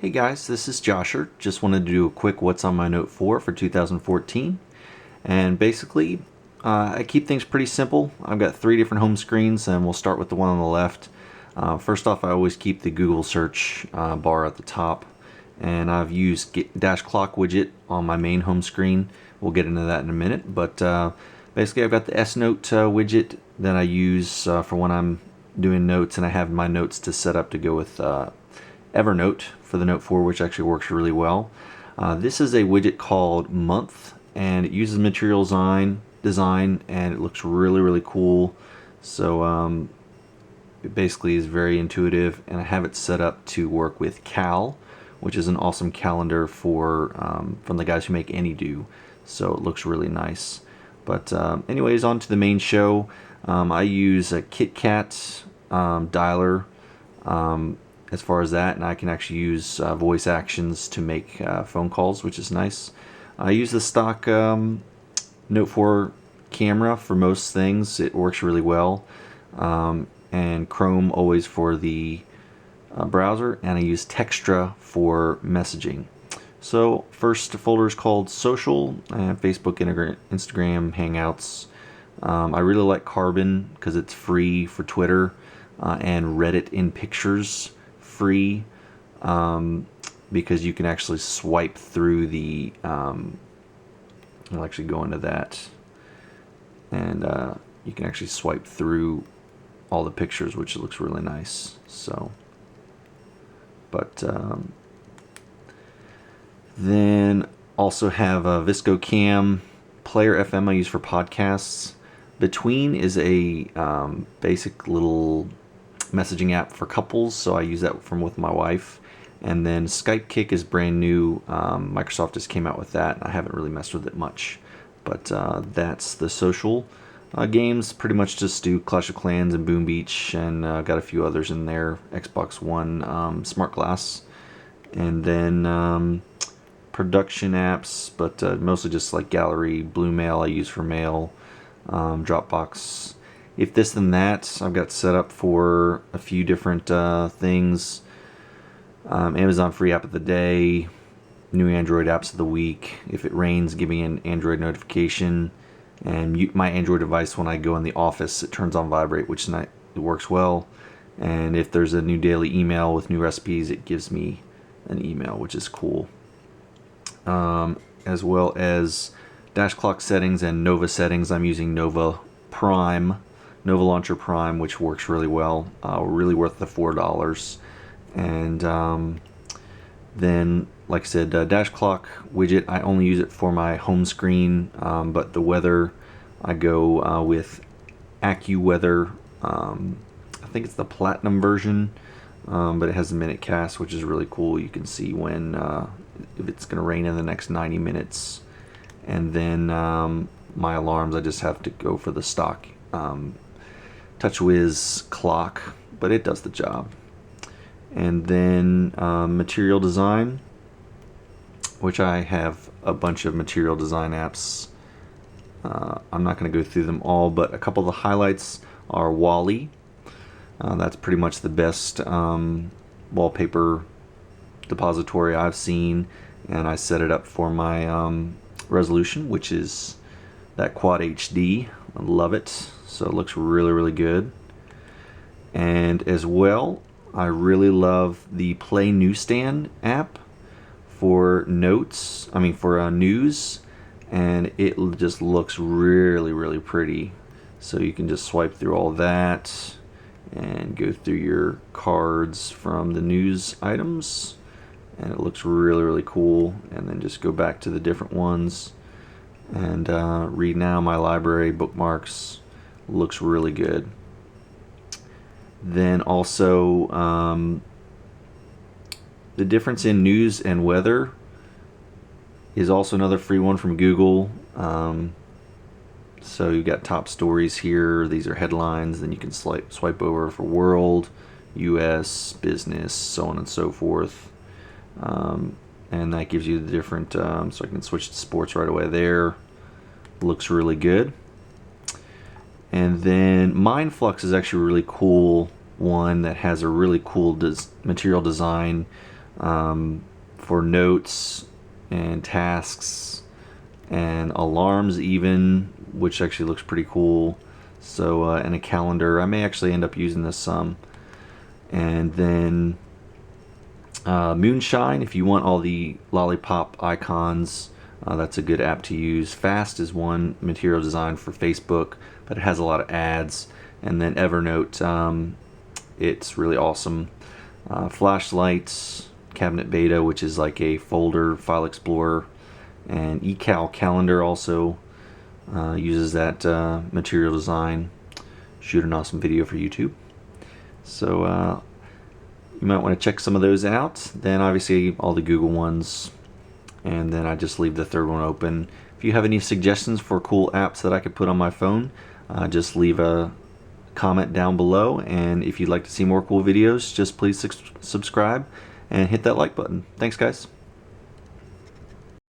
Hey guys, this is Josher. Just wanted to do a quick what's on my note for 2014. And basically, I keep things pretty simple. I've got 3 different home screens, and we'll start with the one on the left. First off, I always keep the Google search bar at the top. And I've used dash clock widget on my main home screen. We'll get into that in a minute. But basically, I've got the S Note widget that I use for when I'm doing notes, and I have my notes to set up to go with Evernote for the Note 4, which actually works really well. This is a widget called Month, and it uses material design, and it looks really cool. So it basically is very intuitive, and I have it set up to work with Cal, which is an awesome calendar for from the guys who make AnyDo. So it looks really nice. But anyways, on to the main show. I use a KitKat dialer as far as that, and I can actually use voice actions to make phone calls, which is nice. I use the stock Note 4 camera for most things. It works really well. And Chrome always for the browser, and I use Textra for messaging. So first folder is called Social, Facebook, Instagram, Hangouts. I really like Carbon because it's free for Twitter, and Reddit in Pictures free, because you can actually swipe through the I'll actually go into that, and you can actually swipe through all the pictures, which looks really nice. So but then also have a ViscoCam, Player FM I use for podcasts. Between is a basic little messaging app for couples, so I use that with my wife. And then Skype Kick is brand new. Microsoft just came out with that. I haven't really messed with it much, but that's the social. Games pretty much just do Clash of Clans and Boom Beach, and got a few others in there. Xbox One, Smart Glass, and then production apps, but mostly just like Gallery, Blue Mail I use for mail, Dropbox. If This Then That I've got set up for a few different things. Amazon free app of the day, new Android apps of the week. If it rains, give me an Android notification. And mute my Android device when I go in the office. It turns on vibrate, which it works well. And if there's a new daily email with new recipes, it gives me an email, which is cool. As well as dash clock settings and Nova settings. I'm using Nova Launcher Prime, which works really well. Really worth the $4. And then, like I said, dash clock widget, I only use it for my home screen, but the weather, I go with AccuWeather. I think it's the Platinum version, but it has a minute cast, which is really cool. You can see when if it's going to rain in the next 90 minutes. And then my alarms, I just have to go for the stock TouchWiz clock, but it does the job. And then material design, which I have a bunch of material design apps. I'm not going to go through them all, but a couple of the highlights are Wally. That's pretty much the best wallpaper depository I've seen, and I set it up for my resolution, which is that Quad HD. I love it. So it looks really good. And as well, I really love the Play Newsstand app for notes. For news, and it just looks really pretty. So you can just swipe through all that and go through your cards from the news items, and it looks really cool. And then just go back to the different ones and read now. My library bookmarks looks really good. Then also the difference in news and weather is also another free one from Google. So you've got top stories here. These are headlines. Then you can swipe over for world, US, business, so on and so forth. And that gives you the different, so I can switch to sports right away there. Looks really good. And then MindFlux is actually a really cool one that has a really cool material design. for notes and tasks and alarms even, which actually looks pretty cool. So and a calendar. I may actually end up using this some. And then Moonshine, if you want all the lollipop icons, that's a good app to use. Fast is one material design for Facebook, but it has a lot of ads. And then Evernote, it's really awesome. Flashlights, Cabinet Beta, which is like a folder file explorer, and eCal Calendar also uses that material design. Shoot an awesome video for YouTube. So you might want to check some of those out. Then obviously all the Google ones, and then I just leave the third one open. If you have any suggestions for cool apps that I could put on my phone, just leave a comment down below. And if you'd like to see more cool videos, just please subscribe and hit that like button. Thanks, guys.